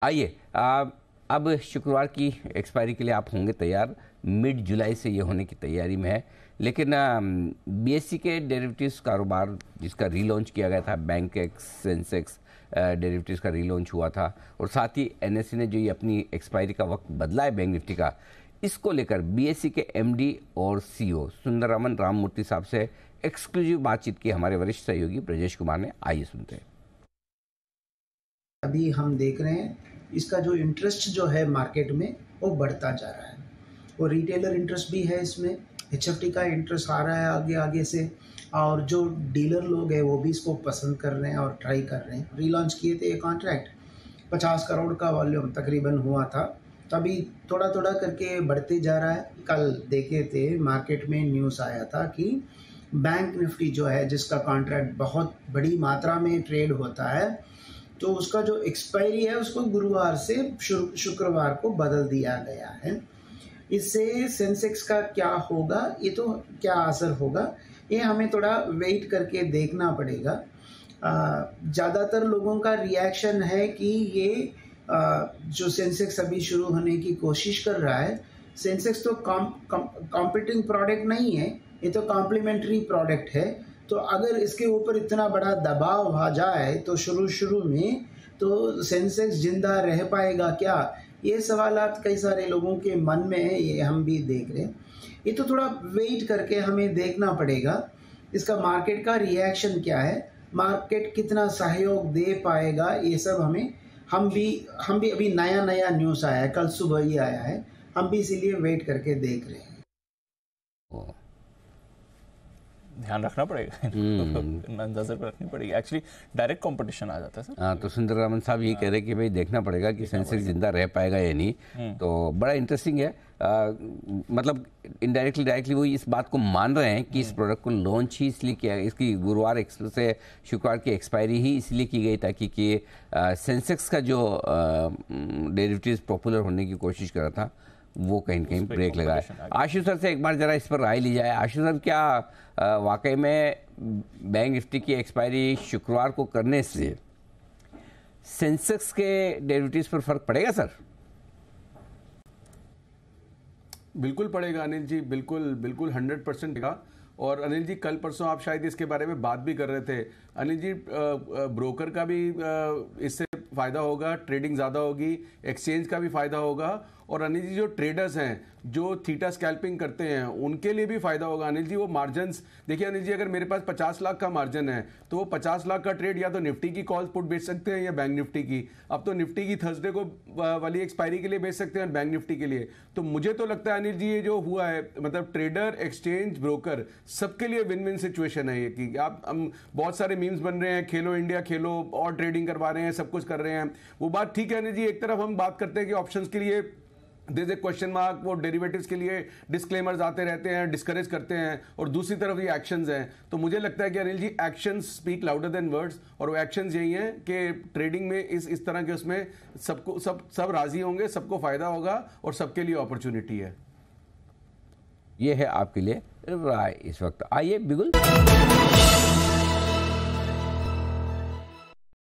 आइए अब शुक्रवार की एक्सपायरी के लिए आप होंगे तैयार। मिड जुलाई से ये होने की तैयारी में है, लेकिन बीएसई के डेरिवेटिव्स कारोबार जिसका रीलॉन्च किया गया था, बैंक एक्स सेंसेक्स डेरिवेटिव्स का रीलॉन्च हुआ था, और साथ ही एनएसई ने जो ये अपनी एक्सपायरी का वक्त बदला है बैंक निफ्टी का, इसको लेकर बीएसई के एमडी और सीईओ सुंदररामन राममूर्ति साहब से एक्सक्लूसिव बातचीत की हमारे वरिष्ठ सहयोगी ब्रजेश कुमार ने। आइए सुनते हैं। अभी हम देख रहे हैं इसका जो इंटरेस्ट जो है मार्केट में वो बढ़ता जा रहा है, और रिटेलर इंटरेस्ट भी है, इसमें एचएफटी का इंटरेस्ट आ रहा है आगे आगे से, और जो डीलर लोग हैं वो भी इसको पसंद कर रहे हैं और ट्राई कर रहे हैं। रीलॉन्च किए थे ये कॉन्ट्रैक्ट, 50 करोड़ का वॉल्यूम तकरीबन हुआ था, तभी थोड़ा थोड़ा करके बढ़ते जा रहा है। कल देखे थे मार्केट में न्यूज़ आया था कि बैंक निफ्टी जो है जिसका कॉन्ट्रैक्ट बहुत बड़ी मात्रा में ट्रेड होता है, तो उसका जो एक्सपायरी है उसको गुरुवार से शुक्रवार को बदल दिया गया है। इससे सेंसेक्स का क्या होगा, ये तो क्या असर होगा, ये हमें थोड़ा वेट करके देखना पड़ेगा। ज़्यादातर लोगों का रिएक्शन है कि ये जो सेंसेक्स अभी शुरू होने की कोशिश कर रहा है, सेंसेक्स तो कॉम्पिटिंग प्रोडक्ट नहीं है, ये तो कॉम्प्लीमेंट्री प्रोडक्ट है। तो अगर इसके ऊपर इतना बड़ा दबाव आ जाए तो शुरू में तो सेंसेक्स जिंदा रह पाएगा क्या, ये सवालात कई सारे लोगों के मन में है, ये हम भी देख रहे हैं। ये तो थोड़ा वेट करके हमें देखना पड़ेगा इसका मार्केट का रिएक्शन क्या है, मार्केट कितना सहयोग दे पाएगा, ये सब हम भी अभी नया न्यूज़ आया है, कल सुबह ही आया है, हम भी इसीलिए वेट करके देख रहे हैं। ध्यान रखना पड़ेगा, नजर रखनी पड़ेगी। एक्चुअली डायरेक्ट कंपटीशन आ जाता है सर। हाँ, तो सुंदररामन साहब ये कह रहे हैं कि भाई देखना पड़ेगा कि सेंसेक्स जिंदा रह पाएगा या नहीं। तो बड़ा इंटरेस्टिंग है, मतलब इनडायरेक्टली डायरेक्टली वो इस बात को मान रहे हैं कि इस प्रोडक्ट को लॉन्च ही इसलिए किया, इसकी गुरुवार से शुक्रवार की एक्सपायरी ही इसलिए की गई ताकि कि सेंसेक्स का जो डेरिवेटिव्स पॉपुलर होने की कोशिश कर रहा था वो कहीं कहीं ब्रेक लगा है। आशु सर से एक बार जरा इस पर राय ली जाए। आशु सर, क्या वाकई में बैंक निफ्टी की एक्सपायरी शुक्रवार को करने से सेंसेक्स के डेरिवेटिव्स पर फर्क पड़ेगा सर? बिल्कुल पड़ेगा अनिल जी, बिल्कुल 100% पड़ेगा। और अनिल जी, कल परसों आप शायद इसके बारे में बात भी कर रहे थे। अनिल जी, ब्रोकर का भी इससे फ़ायदा होगा, ट्रेडिंग ज़्यादा होगी, एक्सचेंज का भी फ़ायदा होगा, और अनिल जी जो ट्रेडर्स हैं जो थीटा स्कैल्पिंग करते हैं उनके लिए भी फ़ायदा होगा। अनिल जी वो मार्जिन्स देखिए अनिल जी, अगर मेरे पास 50 लाख का मार्जिन है तो वो 50 लाख का ट्रेड या तो निफ्टी की कॉल पुट बेच सकते हैं या बैंक निफ्टी की। अब तो निफ्टी की थर्सडे को वाली एक्सपायरी के लिए बेच सकते हैं, बैंक निफ्टी के लिए। तो मुझे तो लगता है अनिल जी ये जो हुआ है, मतलब ट्रेडर, एक्सचेंज, ब्रोकर सबके लिए विन विन सिचुएशन है ये कि आप बहुत सारे मीम्स बन रहे हैं, खेलो इंडिया खेलो, और ट्रेडिंग करवा रहे हैं, सब कुछ कर रहे हैं। वो बात ठीक है अनिल जी, एक तरफ हम बात करते हैं कि ऑप्शंस के लिए there is a question mark, वो डेरिवेटिव्स के लिए डिस्क्लेमर्स आते रहते हैं, डिस्करेज करते हैं, और दूसरी तरफ ये एक्शंस हैं। तो मुझे लगता है कि Anil ji actions speak louder than words, और वो एक्शंस यही हैं कि ट्रेडिंग में इस तरह के उसमें सब राजी होंगे, सबको फायदा होगा और सबके लिए अपॉर्चुनिटी है। ये है आपके लिए राय इस वक्त। आइए बिगुल।